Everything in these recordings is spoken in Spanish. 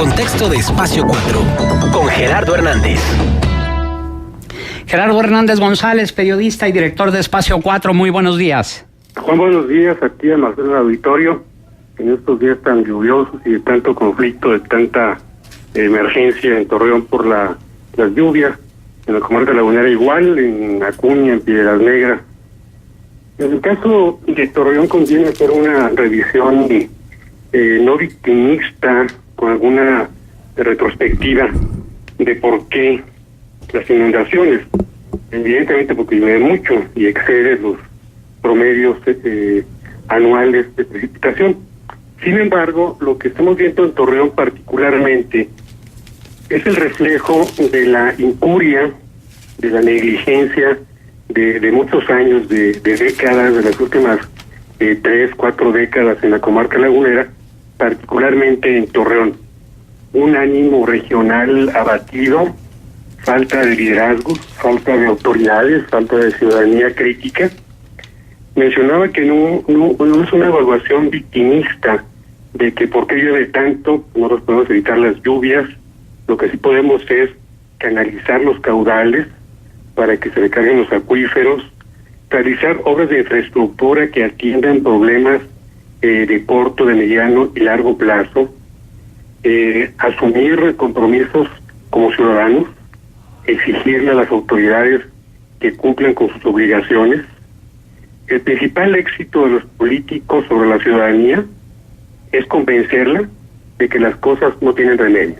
contexto de Espacio 4, con Gerardo Hernández. Gerardo Hernández González, periodista y director de Espacio 4, muy buenos días. Juan, buenos días a ti, a Marcelo Auditorio, en estos días tan lluviosos y de tanto conflicto, de tanta emergencia en Torreón por las lluvias, en la comarca lagunera igual, en Acuña, en Piedras Negras. En el caso de Torreón conviene hacer una revisión no victimista, con alguna retrospectiva de por qué las inundaciones, evidentemente porque llueve mucho y excede los promedios anuales de precipitación. Sin embargo, lo que estamos viendo en Torreón particularmente es el reflejo de la incuria, de la negligencia de muchos años, de décadas, de las últimas 3, 4 décadas en la comarca lagunera, particularmente en Torreón. Un ánimo regional abatido, falta de liderazgos, falta de autoridades, falta de ciudadanía crítica. Mencionaba que no es una evaluación victimista de que por qué llueve tanto no nos podemos evitar las lluvias. Lo que sí podemos es canalizar los caudales para que se recarguen los acuíferos, realizar obras de infraestructura que atiendan problemas de corto, de mediano y largo plazo, asumir compromisos como ciudadanos, exigirle a las autoridades que cumplan con sus obligaciones. El principal éxito de los políticos sobre la ciudadanía es convencerla de que las cosas no tienen remedio,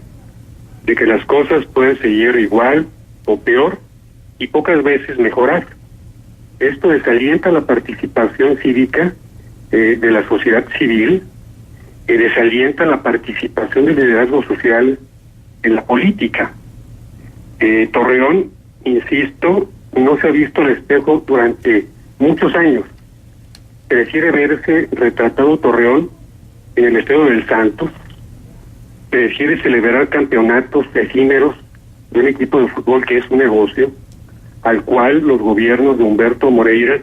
de que las cosas pueden seguir igual o peor y pocas veces mejorar. Esto desalienta la participación cívica de la sociedad civil, desalienta la participación del liderazgo social en la política. Torreón, insisto, no se ha visto el espejo durante muchos años. Prefiere verse retratado Torreón en el Estadio del Santos, prefiere celebrar campeonatos efímeros de un equipo de fútbol que es un negocio, al cual los gobiernos de Humberto Moreira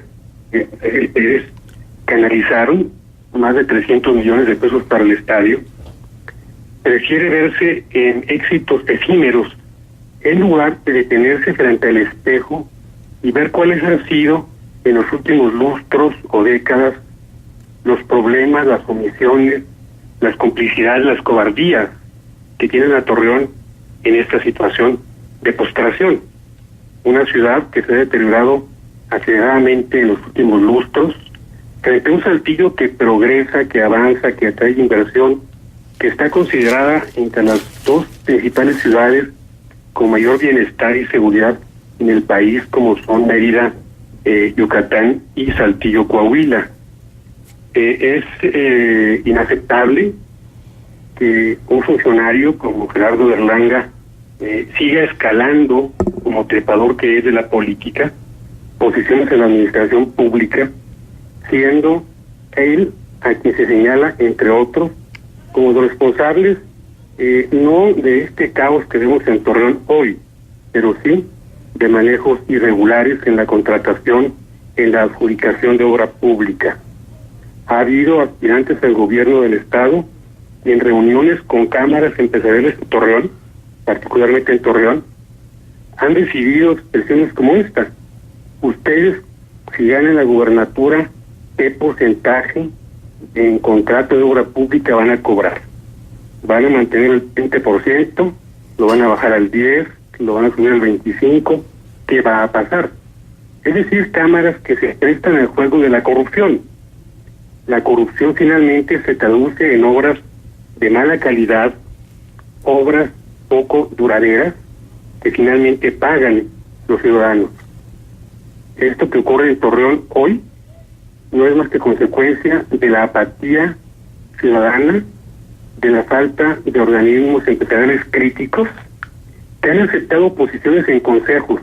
Pérez canalizaron más de 300 millones de pesos para el estadio. Prefiere verse en éxitos efímeros en lugar de detenerse frente al espejo y ver cuáles han sido en los últimos lustros o décadas los problemas, las omisiones, las complicidades, las cobardías que tienen a Torreón en esta situación de postración. Una ciudad que se ha deteriorado aceleradamente en los últimos lustros, frente a un Saltillo que progresa, que avanza, que atrae inversión, que está considerada entre las dos principales ciudades con mayor bienestar y seguridad en el país, como son Mérida, Yucatán y Saltillo, Coahuila. Es inaceptable que un funcionario como Gerardo Berlanga siga escalando como trepador que es de la política, posiciones en la administración pública, siendo él a quien se señala, entre otros, como los responsables no de este caos que vemos en Torreón hoy, pero sí de manejos irregulares en la contratación, en la adjudicación de obra pública. Ha habido aspirantes al gobierno del Estado y en reuniones con cámaras empresariales de Torreón, particularmente en Torreón, han recibido expresiones como esta: ustedes, si ganan la gubernatura, ¿qué porcentaje en contrato de obra pública van a cobrar? ¿Van a mantener el 20%? ¿Lo van a bajar al 10%? ¿Lo van a subir al 25%? ¿Qué va a pasar? Es decir, cámaras que se prestan al juego de la corrupción. La corrupción finalmente se traduce en obras de mala calidad, obras poco duraderas, que finalmente pagan los ciudadanos. Esto que ocurre en Torreón hoy no es más que consecuencia de la apatía ciudadana, de la falta de organismos empresariales críticos que han aceptado posiciones en consejos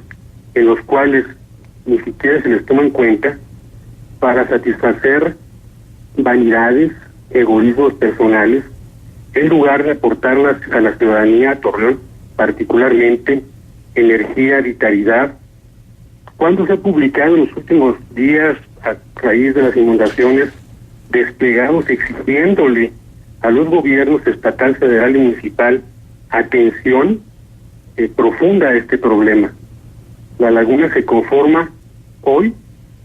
en los cuales ni siquiera se les toma en cuenta para satisfacer vanidades, egoísmos personales, en lugar de aportar a la ciudadanía a Torreón, particularmente energía, vitalidad. Cuando se ha publicado en los últimos días, a raíz de las inundaciones, desplegados exigiéndole a los gobiernos estatal, federal y municipal atención profunda a este problema. La laguna se conforma hoy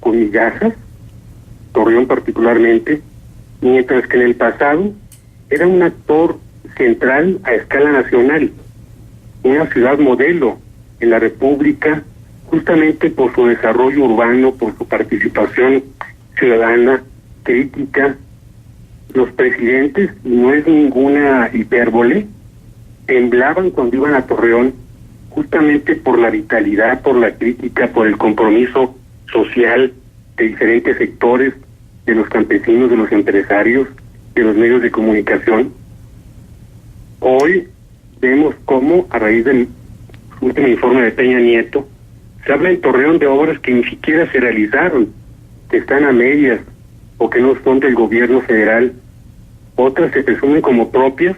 con migajas, Torreón particularmente, mientras que en el pasado era un actor central a escala nacional, una ciudad modelo en la República, justamente por su desarrollo urbano, por su participación ciudadana, crítica. Los presidentes, y no es ninguna hipérbole, temblaban cuando iban a Torreón, justamente por la vitalidad, por la crítica, por el compromiso social de diferentes sectores, de los campesinos, de los empresarios, de los medios de comunicación. Hoy vemos cómo, a raíz del último informe de Peña Nieto, se habla en Torreón de obras que ni siquiera se realizaron, que están a medias o que no son del gobierno federal. Otras se presumen como propias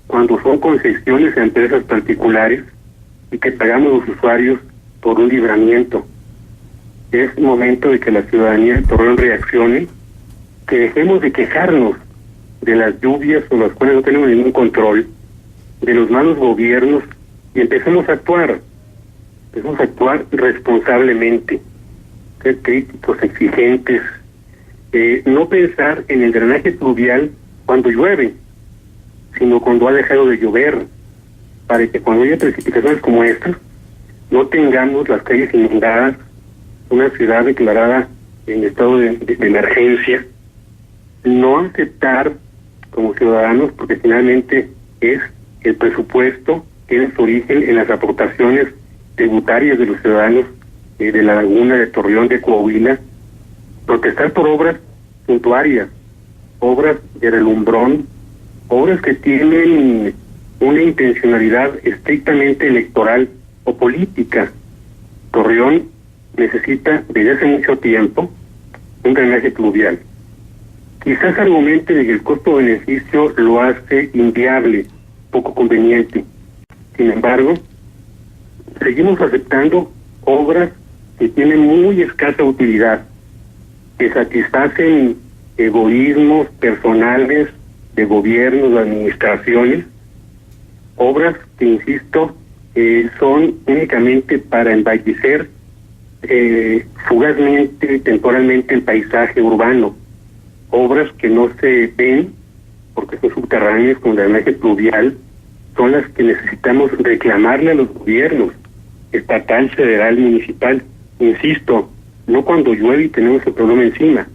cuando son concesiones a empresas particulares y que pagamos los usuarios por un libramiento. Es momento de que la ciudadanía de Torreón reaccione, que dejemos de quejarnos de las lluvias con las cuales no tenemos ningún control, de los malos gobiernos, y empecemos a actuar responsablemente, ser críticos, exigentes, no pensar en el drenaje pluvial cuando llueve, sino cuando ha dejado de llover, para que cuando haya precipitaciones como estas, no tengamos las calles inundadas, una ciudad declarada en estado de emergencia. No aceptar como ciudadanos, porque finalmente es el presupuesto, tiene su origen en las aportaciones tributarias de los ciudadanos de la laguna, de Torreón, de Coahuila, protestar por obras suntuarias, obras de relumbrón, obras que tienen una intencionalidad estrictamente electoral o política. Torreón necesita desde hace mucho tiempo un drenaje pluvial. Quizás argumente de que el costo-beneficio lo hace inviable, poco conveniente. Sin embargo, seguimos aceptando obras que tienen muy escasa utilidad, que satisfacen egoísmos personales de gobiernos, de administraciones, obras que, insisto, son únicamente para embellecer fugazmente, temporalmente el paisaje urbano, obras que no se ven porque son subterráneas con drenaje pluvial, son las que necesitamos reclamarle a los gobiernos estatal, federal, municipal. Insisto, no cuando llueve y tenemos el problema encima,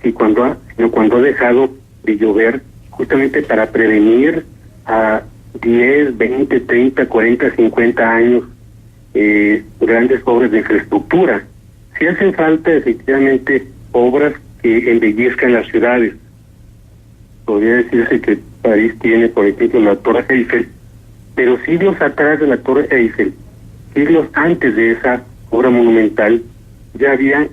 sino cuando ha dejado de llover, justamente para prevenir a 10, 20, 30, 40, 50 años grandes obras de infraestructura. Si hacen falta efectivamente obras que embellezcan las ciudades. Podría decirse que París tiene, por ejemplo, la Torre Eiffel, pero siglos atrás de la Torre Eiffel, siglos antes de esa obra monumental, ya había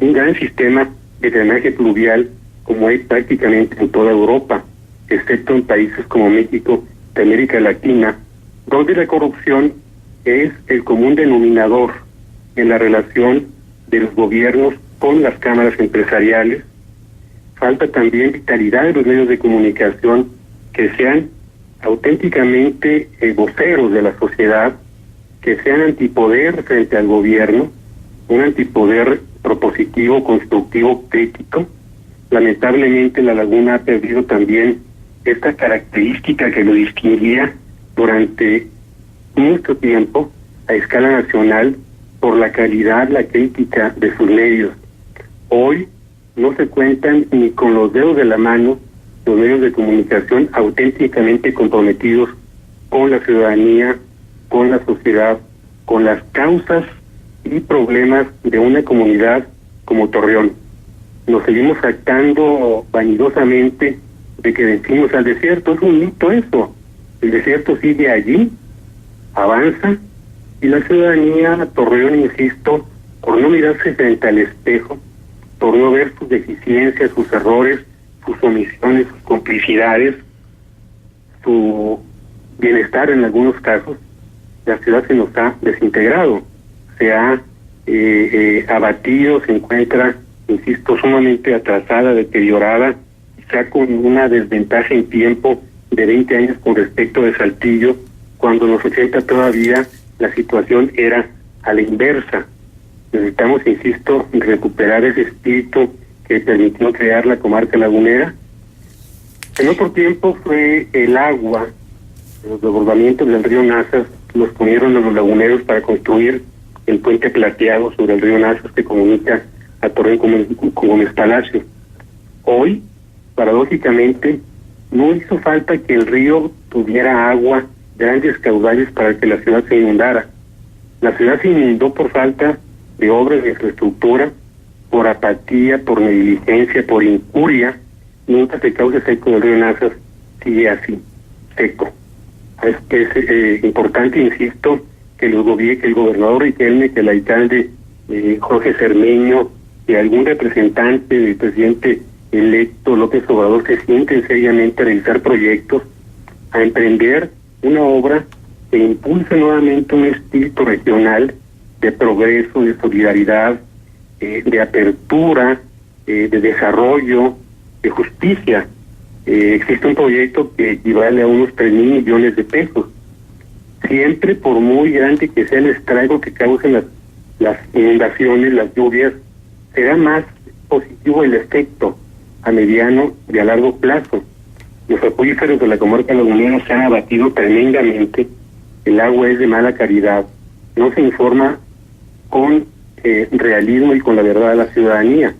un gran sistema de drenaje pluvial, como hay prácticamente en toda Europa, excepto en países como México, de América Latina, donde la corrupción es el común denominador en la relación de los gobiernos con las cámaras empresariales. Falta también vitalidad de los medios de comunicación que sean auténticamente voceros de la sociedad, que sean antipoder frente al gobierno, un antipoder propositivo, constructivo, crítico. Lamentablemente la laguna ha perdido también esta característica que lo distinguía durante mucho tiempo a escala nacional por la calidad, la crítica de sus medios. Hoy no se cuentan ni con los dedos de la mano los medios de comunicación auténticamente comprometidos con la ciudadanía, con la sociedad, con las causas y problemas de una comunidad como Torreón. Nos seguimos jactando vanidosamente de que vencimos al desierto. Es un mito eso. El desierto sigue allí, avanza, y la ciudadanía, Torreón, insisto, por no mirarse frente al espejo, por no ver sus deficiencias, sus errores, sus omisiones, sus complicidades, su bienestar en algunos casos, la ciudad se nos ha desintegrado, se ha abatido, se encuentra, insisto, sumamente atrasada, deteriorada, quizá con una desventaja en tiempo de 20 años con respecto de Saltillo, cuando en los 80 todavía la situación era a la inversa. Necesitamos, insisto, recuperar ese espíritu que permitió crear la comarca lagunera. En otro tiempo fue el agua, los desbordamientos del río Nazas los ponieron a los laguneros para construir el puente plateado sobre el río Nazas que comunica a Torreón con Gómez Palacio. Hoy, paradójicamente, no hizo falta que el río tuviera agua, grandes caudales para que la ciudad se inundara. La ciudad se inundó por falta de obras de infraestructura, por apatía, por negligencia, por incuria. Nunca se causa seco del río Nazas, sigue así, seco. Es importante, insisto, que el gobernador Riquelme, que el alcalde Jorge Cermeño, que algún representante del presidente electo López Obrador se sienten seriamente a realizar proyectos, a emprender una obra que impulse nuevamente un espíritu regional de progreso, de solidaridad, de apertura, de desarrollo, de justicia. Existe un proyecto que equivale a unos 3,000 millones de pesos. Siempre, por muy grande que sea el estrago que causen las inundaciones, las lluvias, será más positivo el efecto a mediano y a largo plazo. Los acuíferos de la comarca lagunera se han abatido tremendamente, el agua es de mala calidad, no se informa con realismo y con la verdad a la ciudadanía.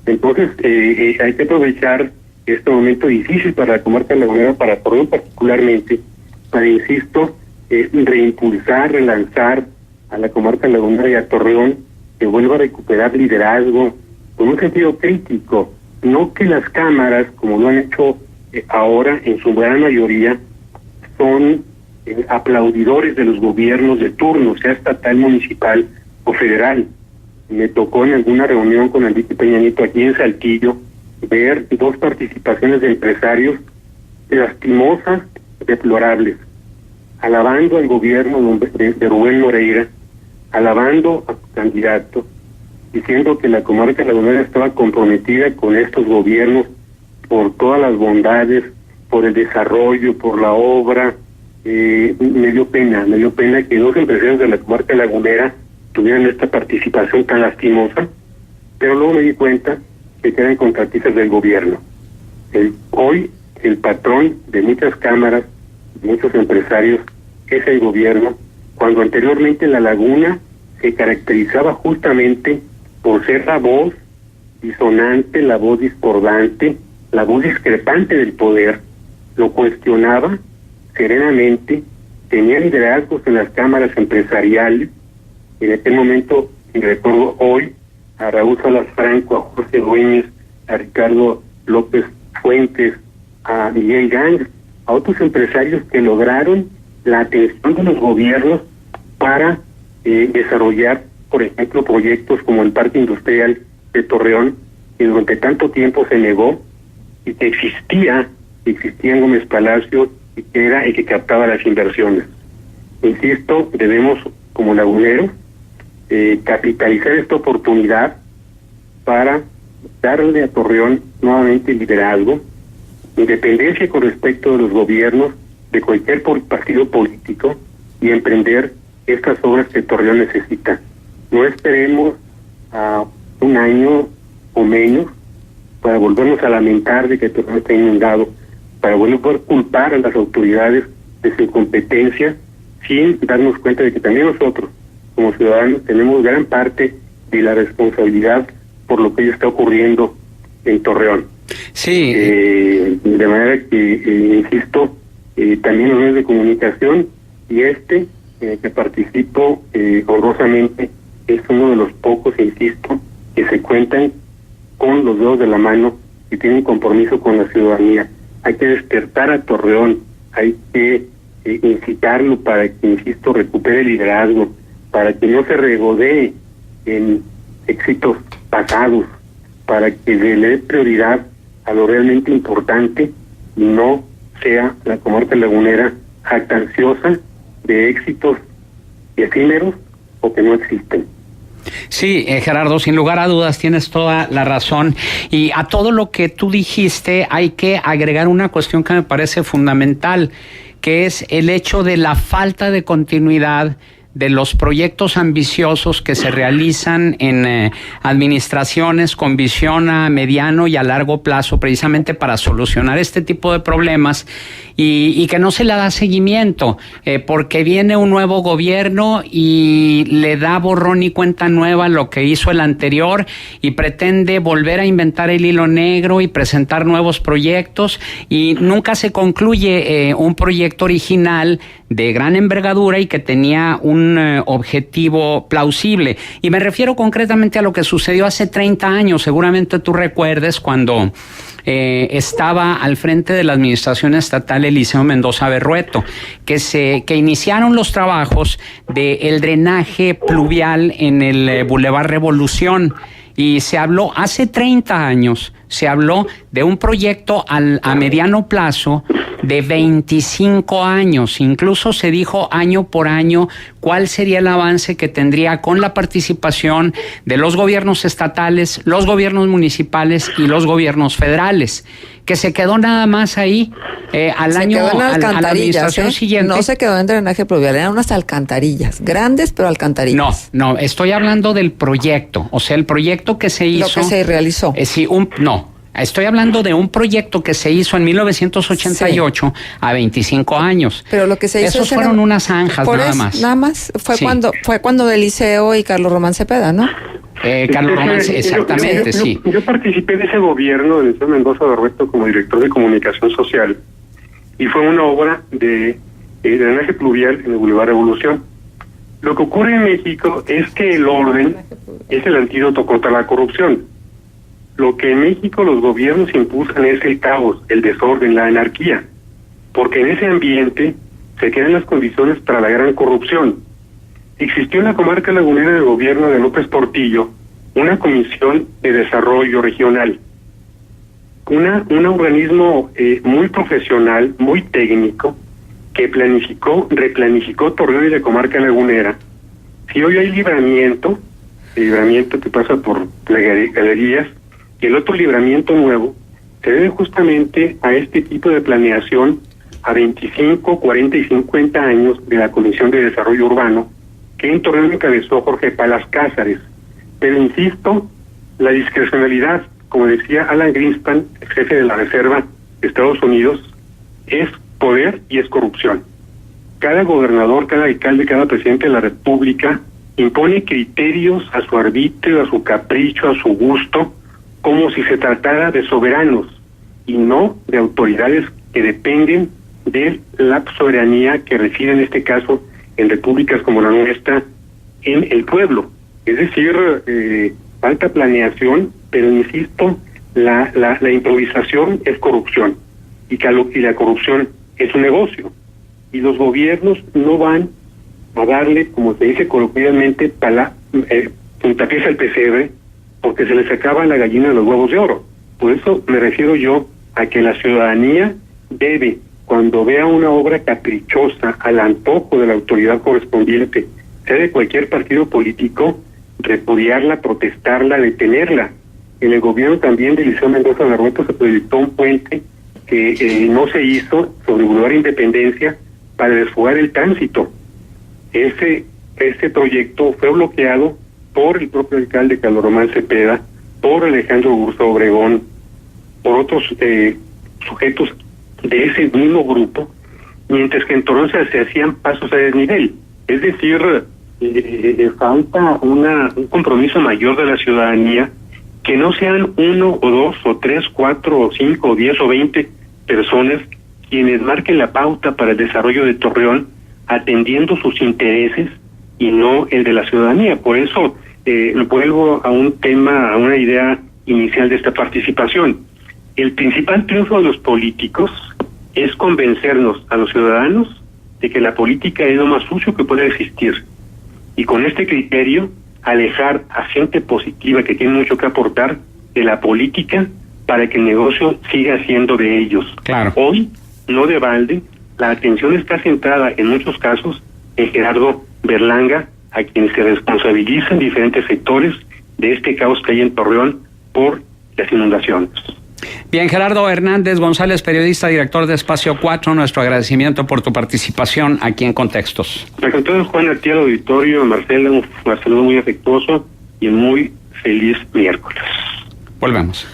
Entonces hay que aprovechar este momento difícil para la comarca lagunera, para Torreón particularmente, para, insisto, reimpulsar, relanzar a la comarca lagunera y a Torreón, que vuelva a recuperar liderazgo con un sentido crítico, no que las cámaras, como lo han hecho ahora en su gran mayoría, son aplaudidores de los gobiernos de turno, sea estatal, municipal o federal. Me tocó en alguna reunión con Enrique Peña Nieto aquí en Saltillo ver 2 participaciones de empresarios lastimosas, deplorables, alabando al gobierno de Rubén Moreira, alabando a su candidato, diciendo que la comarca lagunera estaba comprometida con estos gobiernos por todas las bondades, por el desarrollo, por la obra. Me dio pena que 2 empresarios de la comarca lagunera tuvieran esta participación tan lastimosa, pero luego me di cuenta que eran contratistas del gobierno. Hoy el patrón de muchas cámaras, de muchos empresarios, es el gobierno, cuando anteriormente la laguna se caracterizaba justamente por ser la voz disonante, la voz discordante, la voz discrepante del poder. Lo cuestionaba serenamente, tenía liderazgos en las cámaras empresariales. En aquel momento, y recuerdo hoy, a Raúl Salas Franco, a Jorge Dueñas, a Ricardo López Fuentes, a Miguel Gang, a otros empresarios que lograron la atención de los gobiernos para desarrollar, por ejemplo, proyectos como el Parque Industrial de Torreón, que durante tanto tiempo se negó, y que existía en Gómez Palacio, y que era el que captaba las inversiones. Insisto, debemos, como laguneros, capitalizar esta oportunidad para darle a Torreón nuevamente liderazgo, independencia con respecto de los gobiernos de cualquier partido político, y emprender estas obras que Torreón necesita. No esperemos a un año o menos para volvernos a lamentar de que Torreón está inundado, para volver a culpar a las autoridades de su incompetencia, sin darnos cuenta de que también nosotros, como ciudadanos, tenemos gran parte de la responsabilidad por lo que está ocurriendo en Torreón. Sí. De manera que, insisto, también los medios de comunicación y que participo honrosamente, es uno de los pocos, insisto, que se cuentan con los dedos de la mano y tienen compromiso con la ciudadanía. Hay que despertar a Torreón, hay que incitarlo para que, insisto, recupere el liderazgo, para que no se regodee en éxitos pasados, para que le dé prioridad a lo realmente importante y no sea la comarca lagunera jactanciosa de éxitos efímeros o que no existen. Sí, Gerardo, sin lugar a dudas tienes toda la razón, y a todo lo que tú dijiste hay que agregar una cuestión que me parece fundamental, que es el hecho de la falta de continuidad de los proyectos ambiciosos que se realizan en administraciones con visión a mediano y a largo plazo, precisamente para solucionar este tipo de problemas, y que no se le da seguimiento, porque viene un nuevo gobierno y le da borrón y cuenta nueva lo que hizo el anterior y pretende volver a inventar el hilo negro y presentar nuevos proyectos, y nunca se concluye un proyecto original de gran envergadura y que tenía un objetivo plausible. Y me refiero concretamente a lo que sucedió hace 30 años, seguramente tú recuerdes, cuando estaba al frente de la administración estatal Eliseo Mendoza Berrueto, que iniciaron los trabajos del drenaje pluvial en el Boulevard Revolución. Y se habló, hace 30 años, se habló de un proyecto a mediano plazo de 25 años. Incluso se dijo año por año cuál sería el avance que tendría con la participación de los gobiernos estatales, los gobiernos municipales y los gobiernos federales, que se quedó nada más ahí al año, a la administración siguiente. No se quedó en drenaje pluvial, eran unas alcantarillas, grandes pero alcantarillas. No, estoy hablando del proyecto, o sea, el proyecto que se hizo. Lo que se realizó. Estoy hablando de un proyecto que se hizo en 1988 a 25 años. Pero lo que se hizo... Esos fueron unas zanjas nada más. Fue cuando Eliseo y Carlos Román Cepeda, ¿no? Carlos Román, exactamente, sí. Yo participé de ese gobierno de Eliseo Mendoza Berrueto como director de comunicación social, y fue una obra de drenaje pluvial en el Boulevard Revolución. Lo que ocurre en México es que el orden es el antídoto contra la corrupción. Lo que en México los gobiernos impulsan es el caos, el desorden, la anarquía, porque en ese ambiente se crean las condiciones para la gran corrupción. Existió en la comarca lagunera del gobierno de López Portillo una comisión de desarrollo regional, un organismo muy profesional, muy técnico, que replanificó Torreón y la comarca lagunera. Si hoy hay libramiento que pasa por galerías, y el otro libramiento nuevo se debe justamente a este tipo de planeación a 25, 40 y 50 años de la Comisión de Desarrollo Urbano, que en Torreón encabezó Jorge Palas Cázares. Pero insisto, la discrecionalidad, como decía Alan Greenspan, jefe de la Reserva de Estados Unidos, es poder y es corrupción. Cada gobernador, cada alcalde, cada presidente de la República impone criterios a su arbitrio, a su capricho, a su gusto, como si se tratara de soberanos y no de autoridades que dependen de la soberanía que reside en este caso en repúblicas como la nuestra en el pueblo. Es decir, falta planeación, pero insisto, la improvisación es corrupción, y la corrupción es un negocio, y los gobiernos no van a darle, como se dice coloquialmente, puntapiés al pesebre, porque se les acaba la gallina de los huevos de oro. Por eso me refiero yo a que la ciudadanía debe, cuando vea una obra caprichosa al antojo de la autoridad correspondiente, sea de cualquier partido político, repudiarla, protestarla, detenerla. En el gobierno también de Eliseo Mendoza Berrueto se proyectó un puente que no se hizo sobre Boulevard Independencia para desfogar el tránsito. Ese proyecto fue bloqueado por el propio alcalde Carlos Román Cepeda, por Alejandro Gursa Obregón, por otros sujetos de ese mismo grupo, mientras que en Torreón se hacían pasos a desnivel. Es decir, falta un compromiso mayor de la ciudadanía, que no sean 1 o 2 o 3, 4 o 5 o 10 o 20 personas quienes marquen la pauta para el desarrollo de Torreón, atendiendo sus intereses y no el de la ciudadanía. Por eso vuelvo a un tema, a una idea inicial de esta participación. El principal triunfo de los políticos es convencernos a los ciudadanos de que la política es lo más sucio que puede existir, y con este criterio alejar a gente positiva que tiene mucho que aportar de la política para que el negocio siga siendo de ellos. Claro. Hoy, no de balde, la atención está centrada en muchos casos en Gerardo Berlanga a quienes se responsabilizan diferentes sectores de este caos que hay en Torreón por las inundaciones. Bien, Gerardo Hernández González, periodista, director de Espacio 4, nuestro agradecimiento por tu participación aquí en Contextos. Con todo, Juan, a ti al auditorio, Marcela, un saludo muy afectuoso y muy feliz miércoles. Volvemos.